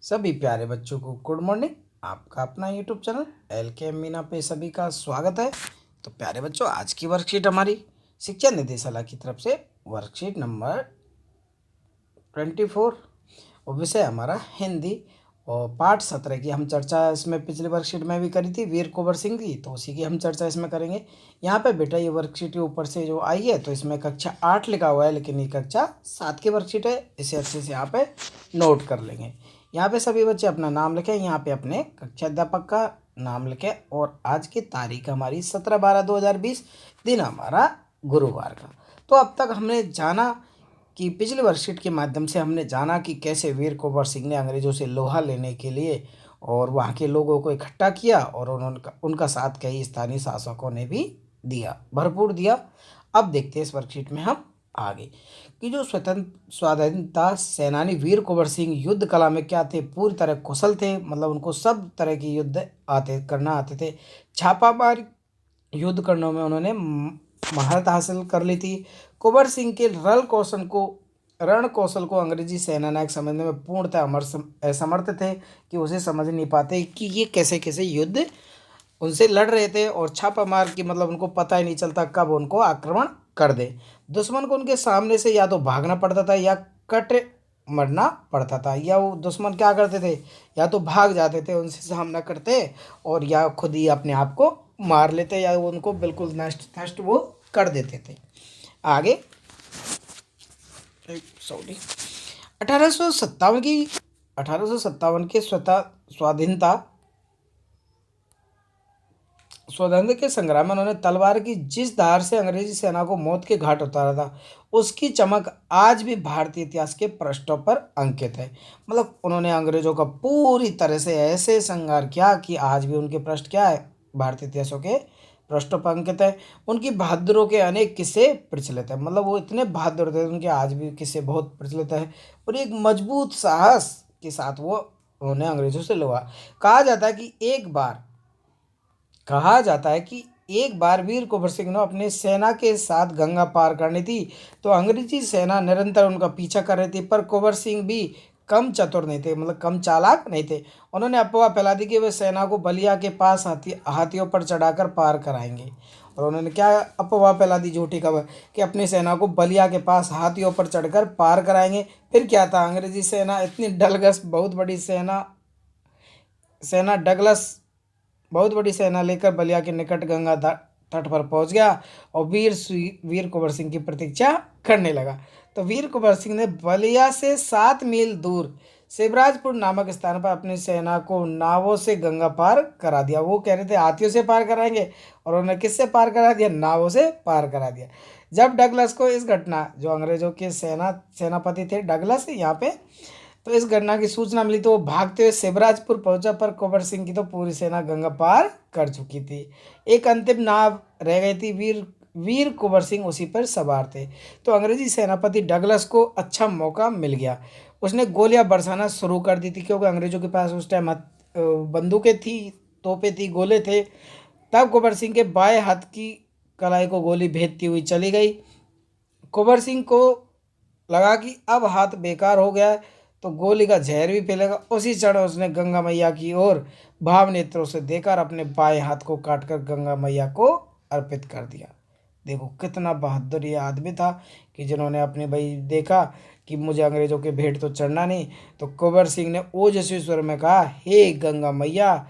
सभी प्यारे बच्चों को गुड मॉर्निंग। आपका अपना यूट्यूब चैनल एल के मीना पे सभी का स्वागत है। तो प्यारे बच्चों, आज की वर्कशीट हमारी शिक्षा निदेशालय की तरफ से वर्कशीट नंबर 24 और विषय हमारा हिंदी और पाठ 17 की हम चर्चा इसमें पिछली वर्कशीट में भी करी थी वीर कुंवर सिंह की, तो उसी की हम चर्चा इसमें करेंगे। यहाँ पे बेटा ये वर्कशीट के ऊपर से जो आई है तो इसमें कक्षा 8 लिखा हुआ है, लेकिन ये कक्षा 7 की वर्कशीट है। इसे अच्छे से यहाँ पे नोट कर लेंगे। यहाँ पे सभी बच्चे अपना नाम लिखें, यहाँ पे अपने कक्षा अध्यापक का नाम लिखें और आज की तारीख हमारी 17/12/2020, दिन हमारा गुरुवार का। तो अब तक हमने जाना कि पिछले वर्कशीट के माध्यम से हमने जाना कि कैसे वीर कुंवर सिंह ने अंग्रेजों से लोहा लेने के लिए और वहाँ के लोगों को इकट्ठा किया और उनका साथ कई स्थानीय शासकों ने भी दिया, भरपूर दिया। अब देखते हैं इस वर्कशीट में हम आगे कि जो स्वाधीनता सेनानी वीर कुंवर सिंह युद्ध कला में क्या थे, पूरी तरह कुशल थे। मतलब उनको सब तरह की युद्ध करना आते थे। छापामार युद्ध करने में उन्होंने महारत हासिल कर ली थी। कुंवर सिंह के रण कौशल को अंग्रेजी सेनानायक समझने में पूर्णतः असमर्थ थे कि उसे समझ नहीं पाते कि ये कैसे कैसे युद्ध उनसे लड़ रहे थे और छापा मार की मतलब उनको पता ही नहीं चलता कब उनको आक्रमण कर दे। दुश्मन को उनके सामने से या तो भागना पड़ता था या कट मरना पड़ता था, या वो दुश्मन क्या करते थे, या तो भाग जाते थे उनसे सामना करते और या खुद ही अपने आप को मार लेते या उनको बिल्कुल नष्ट नष्ट वो कर देते थे। आगे सॉरी 1857 के स्वाधीनता के संग्राम में उन्होंने तलवार की जिस धार से अंग्रेजी सेना को मौत के घाट उतारा था, उसकी चमक आज भी भारतीय इतिहास के पृष्ठों पर अंकित है। मतलब उन्होंने अंग्रेजों का पूरी तरह से ऐसे संहार किया कि आज भी उनके पृष्ठ क्या है, भारतीय इतिहासों के पृष्ठों पर अंकित है। उनकी बहादुरों के अनेक किस्से प्रचलित है। मतलब वो इतने बहादुर थे, उनके आज भी किस्से बहुत प्रचलित है और एक मजबूत साहस के साथ वो उन्होंने अंग्रेजों से लड़ा। कहा जाता है कि एक बार वीर कुंवर सिंह ने अपने सेना के साथ गंगा पार करनी थी, तो अंग्रेजी सेना निरंतर उनका पीछा कर रही थी, पर कुंवर सिंह भी कम चतुर नहीं थे, मतलब कम चालाक नहीं थे। उन्होंने अफवाह फैला दी कि वे सेना को बलिया के पास हाथियों पर चढ़ाकर पार कराएंगे। और उन्होंने क्या अफवाह फैला दी, झूठी खबर, कि अपनी सेना को बलिया के पास हाथियों पर चढ़कर पार कराएंगे। फिर क्या था, अंग्रेजी सेना इतनी डलगस, सेना डगलस बहुत बड़ी सेना लेकर बलिया के निकट गंगा तट पर पहुंच गया और वीर कुंवर सिंह की प्रतीक्षा करने लगा। तो वीर कुंवर सिंह ने बलिया से 7 मील दूर शिवराजपुर नामक स्थान पर अपनी सेना को नावों से गंगा पार करा दिया। वो कह रहे थे हाथियों से पार कराएंगे और उन्होंने किससे पार करा दिया, नावों से पार करा दिया। जब डगलस को इस घटना, जो अंग्रेजों के सेनापति थे डगलस यहाँ पे, तो इस घटना की सूचना मिली तो वो भागते हुए शिवराजपुर पहुंचा, पर कुंवर सिंह की तो पूरी सेना गंगा पार कर चुकी थी। एक अंतिम नाव रह गई थी, वीर वीर कुंवर सिंह उसी पर सवार थे। तो अंग्रेजी सेनापति डगलस को अच्छा मौका मिल गया। उसने गोलियां बरसाना शुरू कर दी थी, क्योंकि अंग्रेजों के पास उस टाइम बंदूकें थी, तोपें थी, गोले थे। तब कुंवर सिंह के बाएं हाथ की कलाई को गोली भेदती हुई चली गई। कुंवर सिंह को लगा कि अब हाथ बेकार हो गया है, तो गोली का जहर भी फैलेगा। उसी क्षण उसने गंगा मैया की ओर भाव नेत्रों से देखकर अपने बाएं हाथ को काटकर गंगा मैया को अर्पित कर दिया। देखो कितना बहादुर ये आदमी था कि जिन्होंने अपने भाई देखा कि मुझे अंग्रेजों के भेंट तो चढ़ना नहीं, तो कुंवर सिंह ने ओजस्वी स्वर में कहा, हे गंगा मैया,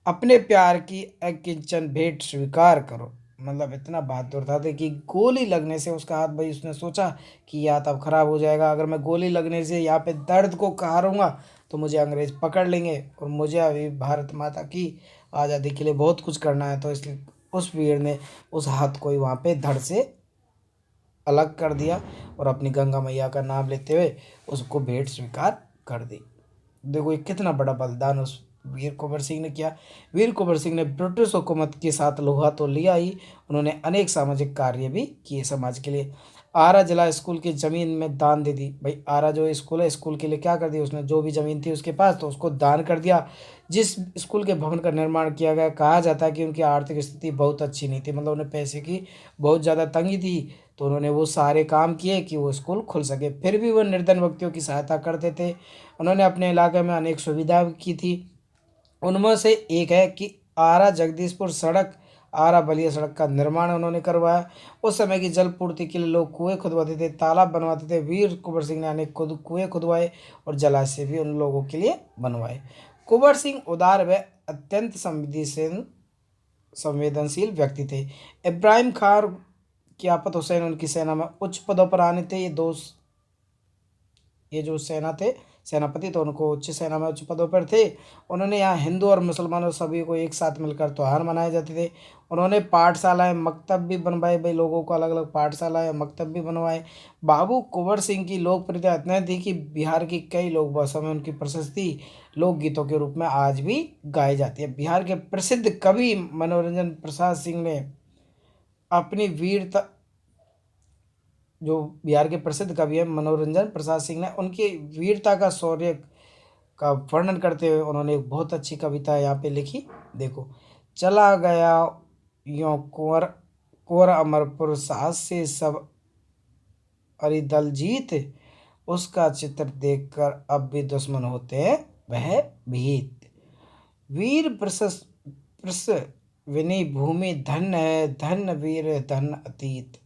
अपने प्यार की अकिंचन भेंट स्वीकार करो। मतलब इतना बहादुर था कि गोली लगने से उसका हाथ, भाई उसने सोचा कि यह हाथ अब खराब हो जाएगा, अगर मैं गोली लगने से यहाँ पे दर्द को कहारूंगा तो मुझे अंग्रेज पकड़ लेंगे और मुझे अभी भारत माता की आज़ादी के लिए बहुत कुछ करना है। तो इसलिए उस वीर ने उस हाथ को ही वहाँ पे धड़ से अलग कर दिया और अपनी गंगा मैया का नाम लेते हुए उसको भेंट स्वीकार कर दी। देखो ये कितना बड़ा बलिदान उस वीर कुंवर सिंह ने किया। वीर कुंवर सिंह ने ब्रिटिश हुकूमत के साथ लोहा तो लिया ही, उन्होंने अनेक सामाजिक कार्य भी किए समाज के लिए। आरा जिला स्कूल की ज़मीन में दान दे दी। भाई आरा जो स्कूल है, स्कूल के लिए क्या कर दिया उसने, जो भी ज़मीन थी उसके पास तो उसको दान कर दिया। जिस स्कूल के भवन का निर्माण किया गया, कहा जाता है कि उनकी आर्थिक स्थिति बहुत अच्छी नहीं थी, मतलब उन्हें पैसे की बहुत ज़्यादा तंगी थी, तो उन्होंने वो सारे काम किए कि वो स्कूल खुल सके। फिर भी वो निर्धन व्यक्तियों की सहायता करते थे। उन्होंने अपने इलाके में अनेक सुविधा की थी। उनमें से एक है कि आरा जगदीशपुर सड़क, आरा बलिया सड़क का निर्माण उन्होंने करवाया। उस समय की जल पूर्ति के लिए लोग कुएं खुदवाते थे, तालाब बनवाते थे। वीर कुंवर सिंह ने अनेक कुएं खुदवाए और जलाशय भी उन लोगों के लिए बनवाए। कुंवर सिंह उदार व अत्यंत संवेदनशील व्यक्ति थे। इब्राहिम खान कियापत हुसैन उनकी सेना में उच्च पदों पर आने थे। ये जो सेना थे, सेनापति, तो उनको उच्च सेना में उच्च पदों पर थे। उन्होंने यहाँ हिंदू और मुसलमानों सभी को एक साथ मिलकर त्यौहार मनाए जाते थे। उन्होंने पाठशालाएं, मकतब भी बनवाए, भाई लोगों को अलग अलग पाठशालाएं, मकतब भी बनवाए। बाबू कुंवर सिंह की लोकप्रियता इतनी थी कि बिहार की कई लोक भाषा में उनकी प्रशस्ति लोकगीतों के रूप में आज भी गाई जाती है। बिहार के प्रसिद्ध कवि मनोरंजन प्रसाद सिंह ने अपनी वीरता, जो बिहार के प्रसिद्ध कवि हैं मनोरंजन प्रसाद सिंह ने, उनकी वीरता का शौर्य का वर्णन करते हुए उन्होंने एक बहुत अच्छी कविता यहाँ पे लिखी। देखो, चला गया यों कुंवर, कुंवर अमरपुर साहस से सब अरि दल जीत, उसका चित्र देखकर अब भी दुश्मन होते हैं वह भीत। वीर प्रस विनी भूमि धन्य है, धन्य वीर धन अतीत,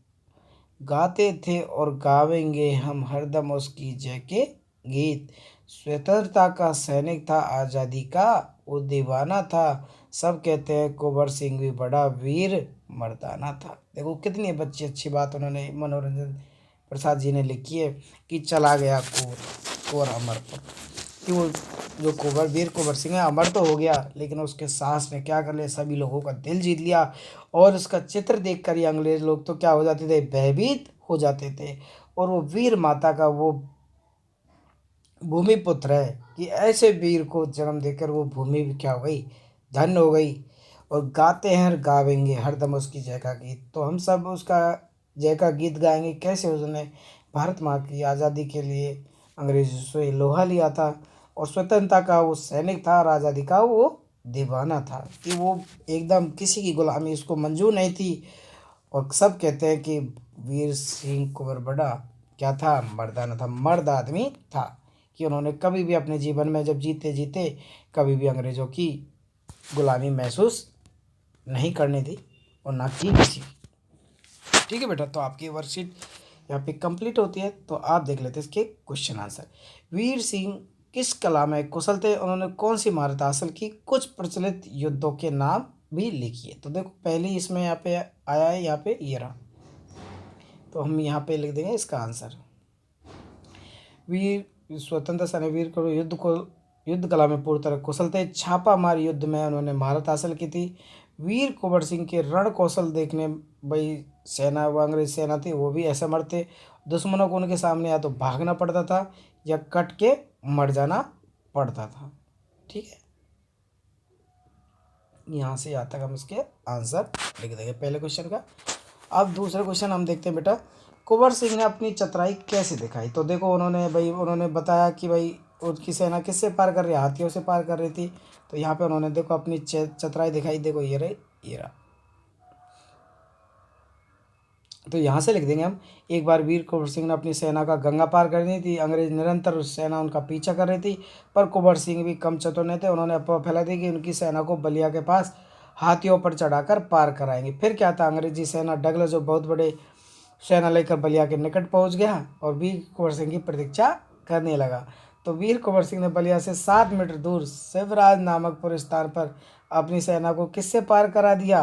गाते थे और गावेंगे हम हरदम उसकी जय के गीत। स्वतंत्रता का सैनिक था, आज़ादी का वो दीवाना था, सब कहते हैं कुंवर सिंह भी बड़ा वीर मर्दाना था। देखो कितनी बच्ची अच्छी बात उन्होंने मनोरंजन प्रसाद जी ने लिखी है कि चला गया कुंवर, कुंवर अमरपुर, कि वो जो कुंवर वीर कुंवर सिंह है अमर तो हो गया, लेकिन उसके साहस ने क्या कर लिया, सभी लोगों का दिल जीत लिया। और उसका चित्र देखकर ही अंग्रेज लोग तो क्या हो जाते थे, भयभीत हो जाते थे। और वो वीर माता का वो भूमि पुत्र है कि ऐसे वीर को जन्म देकर वो भूमि भी क्या हो गई, धन्य हो गई। और गाते हैं और गावेंगे हरदम उसकी जय का गीत, तो हम सब उसका जय का गीत गाएंगे। कैसे उसने भारत माँ की आज़ादी के लिए अंग्रेजों से लोहा लिया था, और स्वतंत्रता का वो सैनिक था और आज़ादी का वो दीवाना था, कि वो एकदम किसी की गुलामी उसको मंजूर नहीं थी। और सब कहते हैं कि वीर सिंह कुंवर बड़ा क्या था, मर्दाना था, मर्द आदमी था, कि उन्होंने कभी भी अपने जीवन में जब जीते जीते कभी भी अंग्रेज़ों की गुलामी महसूस नहीं करने दी और ना की किसी। ठीक है बेटा, तो आपकी वर्कशीट यहाँ पे कंप्लीट होती है। तो आप देख लेते हैं इसके क्वेश्चन आंसर। वीर सिंह किस कला में कुशल थे, उन्होंने कौन सी महारत हासिल की, कुछ प्रचलित युद्धों के नाम भी लिखिए। तो देखो पहले इसमें यहाँ पे आया है, यहाँ पे ये रहा, तो हम यहाँ पे लिख देंगे इसका आंसर। वीर स्वतंत्र सेनावीर को युद्ध कला में पूरी तरह कुशल थे। छापा मार युद्ध में उन्होंने महारत हासिल की थी। वीर कुंवर सिंह के रण कौशल देखने, भाई सेना, वो अंग्रेज सेना थी वो भी ऐसे मरते, दुश्मनों को उनके सामने या तो भागना पड़ता था या कट के मर जाना पड़ता था। ठीक है, यहाँ से यहाँ तक हम इसके आंसर लिख देंगे पहले क्वेश्चन का। अब दूसरा क्वेश्चन हम देखते हैं बेटा, कुंवर सिंह ने अपनी चतुराई कैसे दिखाई। तो देखो उन्होंने बताया कि भाई उनकी सेना किससे पार कर रही, हाथियों से पार कर रही थी। तो यहाँ पे उन्होंने देखो अपनी चतुराई दिखाई। देखो ये रही, ये रहा। तो यहाँ से लिख देंगे हम, एक बार वीर कुंवर सिंह ने अपनी सेना का गंगा पार करनी थी। अंग्रेज निरंतर सेना उनका पीछा कर रही थी, पर कुंवर सिंह भी कम चतुर नहीं थे। उन्होंने अफवाह फैला दी कि उनकी सेना को बलिया के पास हाथियों पर चढ़ाकर पार कराएंगे। फिर क्या था, अंग्रेजी सेना डगलस जो बहुत बड़े सेना लेकर बलिया के निकट पहुंच गया और वीर कुंवर सिंह की प्रतीक्षा करने लगा। तो वीर कुंवर सिंह ने बलिया से 7 मीटर दूर शिवराज नामक पुर स्थान पर अपनी सेना को किससे पार करा दिया,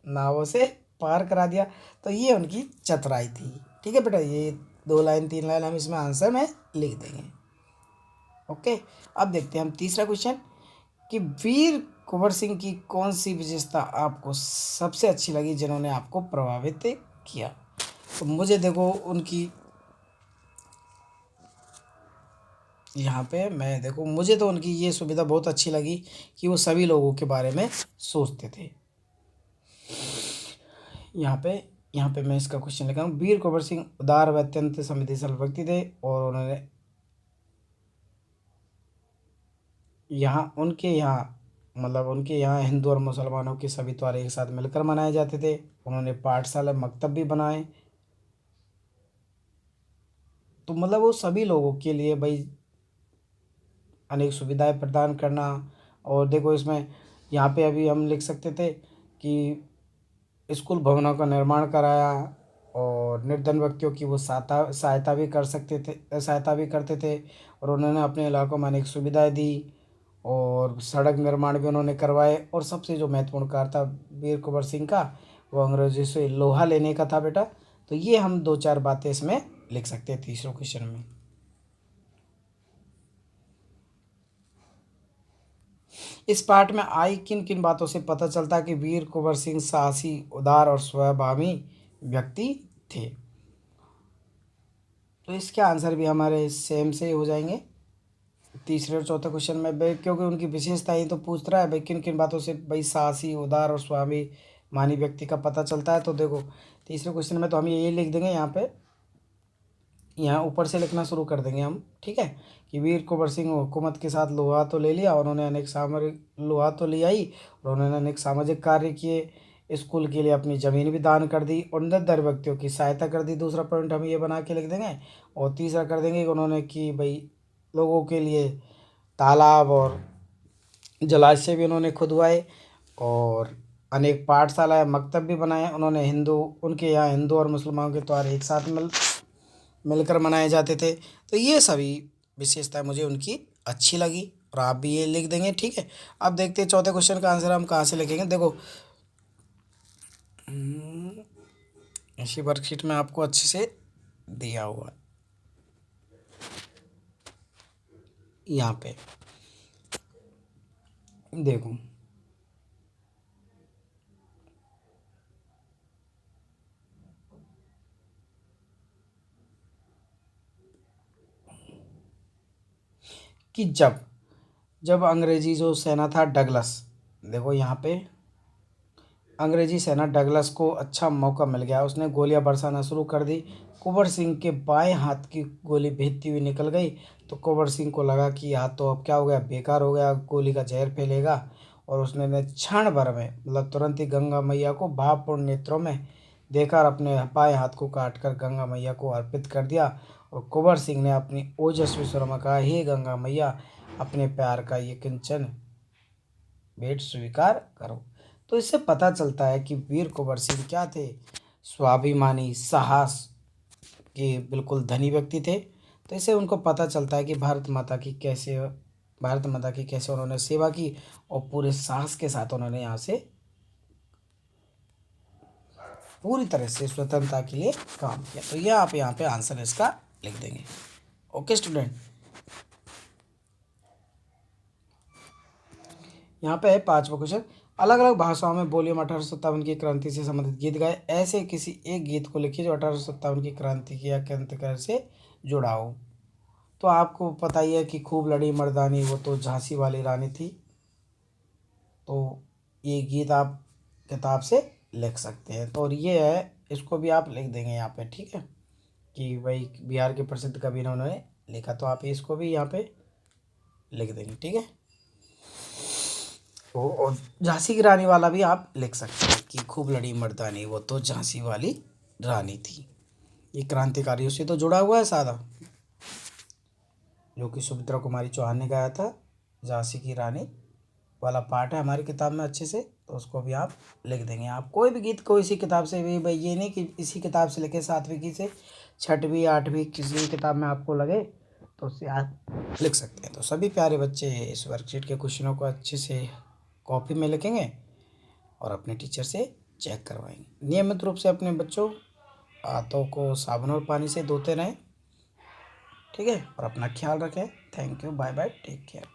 नावों से पार करा दिया। तो ये उनकी चतुराई थी। ठीक है बेटा, ये 2 लाइन 3 लाइन हम इसमें आंसर में लिख देंगे। ओके, अब देखते हैं हम तीसरा क्वेश्चन कि वीर कुंवर सिंह की कौन सी विशेषता आपको सबसे अच्छी लगी, जिन्होंने आपको प्रभावित किया। तो मुझे देखो उनकी यहाँ पे मैं देखो, मुझे तो उनकी ये सुविधा बहुत अच्छी लगी कि वो सभी लोगों के बारे में सोचते थे। यहाँ पे मैं इसका क्वेश्चन लिखा हूँ, वीर कुंवर सिंह उदार व अत्यंत संवेदनशील व्यक्ति थे, और उन्होंने उनके यहाँ हिंदू और मुसलमानों के सभी त्योहार एक साथ मिलकर मनाए जाते थे। उन्होंने पाठशाला मकतब भी बनाए। तो मतलब वो सभी लोगों के लिए भाई अनेक सुविधाएं प्रदान करना। और देखो इसमें यहाँ पे अभी हम लिख सकते थे कि स्कूल भवनों का निर्माण कराया, और निर्धन व्यक्तियों की वो सहायता भी कर सकते थे, सहायता भी करते थे। और उन्होंने अपने इलाकों में अनेक सुविधाएं दी, और सड़क निर्माण भी उन्होंने करवाए। और सबसे जो महत्वपूर्ण कार्य था वीर कुंवर सिंह का, वो अंग्रेजों से लोहा लेने का था बेटा। तो ये हम दो चार बातें इसमें लिख सकते हैं तीसरे क्वेश्चन में। इस पाठ में आई किन किन बातों से पता चलता है कि वीर कुंवर सिंह साहसी, उदार और स्वभावी व्यक्ति थे? तो इसके आंसर भी हमारे सेम से ही हो जाएंगे तीसरे और चौथे क्वेश्चन में भाई, क्योंकि उनकी विशेषता ही तो पूछ रहा है भाई किन किन बातों से भाई साहसी, उदार और स्वाभिमानी व्यक्ति का पता चलता है। तो देखो तीसरे क्वेश्चन में तो हम यही लिख देंगे यहाँ पे, यहाँ ऊपर से लिखना शुरू कर देंगे हम, ठीक है। कि वीर कुंवर सिंह हुकूमत के साथ लोहा तो ले लिया, उन्होंने अनेक सामरिक लोहा तो लिया ही, और उन्होंने अनेक सामाजिक कार्य किए, स्कूल के लिए अपनी ज़मीन भी दान कर दी, और निर्धन व्यक्तियों की सहायता कर दी। दूसरा पॉइंट हम ये बना के लिख देंगे। और तीसरा कर देंगे कि उन्होंने कि भाई लोगों के लिए तालाब और जलाशय भी उन्होंने खुदवाए, और अनेक पाठशाला या मकतब भी बनाए उन्होंने। उनके यहाँ हिंदू और मुसलमानों के त्यौहार एक साथ मिलकर मनाए जाते थे। तो ये सभी विशेषताएं मुझे उनकी अच्छी लगी, और आप भी ये लिख देंगे, ठीक है। अब देखते हैं चौथे क्वेश्चन का आंसर हम कहाँ से लिखेंगे। देखो इसी वर्कशीट में आपको अच्छे से दिया हुआ है यहाँ पे, देखो कि जब जब अंग्रेजी जो सेना था डगलस, देखो यहाँ पे अंग्रेजी सेना डगलस को अच्छा मौका मिल गया, उसने गोलियां बरसाना शुरू कर दी। कुंवर सिंह के बाएं हाथ की गोली भेजती हुई निकल गई। तो कुंवर सिंह को लगा कि हाथ तो अब क्या हो गया, बेकार हो गया, गोली का जहर फैलेगा। और उसने ने क्षण भर में मतलब तुरंत ही गंगा मैया को भावपूर्ण नेत्रों में देखकर अपने बाएं हाथ को काट कर गंगा मैया को अर्पित कर दिया। और कुंवर सिंह ने अपनी ओजस्वी स्वर में कहा, हे गंगा मैया, अपने प्यार का ये किंचन भेंट स्वीकार करो। तो इससे पता चलता है कि वीर कुंवर सिंह क्या थे, स्वाभिमानी, साहस के बिल्कुल धनी व्यक्ति थे। तो इससे उनको पता चलता है कि भारत माता की कैसे उन्होंने सेवा की, और पूरे साहस के साथ उन्होंने यहाँ से पूरी तरह से स्वतंत्रता के लिए काम किया। तो ये आप यहाँ पे आंसर इसका लिख देंगे। ओके स्टूडेंट, यहाँ पे है पांचवा क्वेश्चन। अलग अलग भाषाओं में वॉल्यूम 1857 की क्रांति से संबंधित गीत गाए, ऐसे किसी एक गीत को लिखिए जो 1857 की क्रांति की या क्रांतिकारी से जुड़ा हो। तो आपको पता ही है कि खूब लड़ी मर्दानी वो तो झांसी वाली रानी थी। तो ये गीत आप किताब से लिख सकते हैं। तो और ये है, इसको भी आप लिख देंगे यहाँ पे, ठीक है। कि भाई बिहार के प्रसिद्ध कवि ने उन्होंने लिखा, तो आप इसको भी यहाँ पे लिख देंगे, ठीक है। और झांसी की रानी वाला भी आप लिख सकते हैं कि खूब लड़ी मर्दानी वो तो झांसी वाली रानी थी। ये क्रांतिकारियों से तो जुड़ा हुआ है सादा, जो कि सुमित्रा कुमारी चौहान ने गाया था। झांसी की रानी वाला पार्ट है हमारी किताब में अच्छे से, तो उसको भी आप लिख देंगे। आप कोई भी गीत को इसी किताब से भी, भाई ये नहीं कि इसी किताब से लिखे, सातवीं की से छठवीं आठवीं किसी भी किताब में आपको लगे तो उससे आप लिख सकते हैं। तो सभी प्यारे बच्चे इस वर्कशीट के क्वेश्चनों को अच्छे से कॉपी में लिखेंगे और अपने टीचर से चेक करवाएंगे। नियमित रूप से अपने बच्चों हाथों को साबुन और पानी से धोते रहें, ठीक है। और अपना ख्याल रखें। Thank you, bye bye, take care.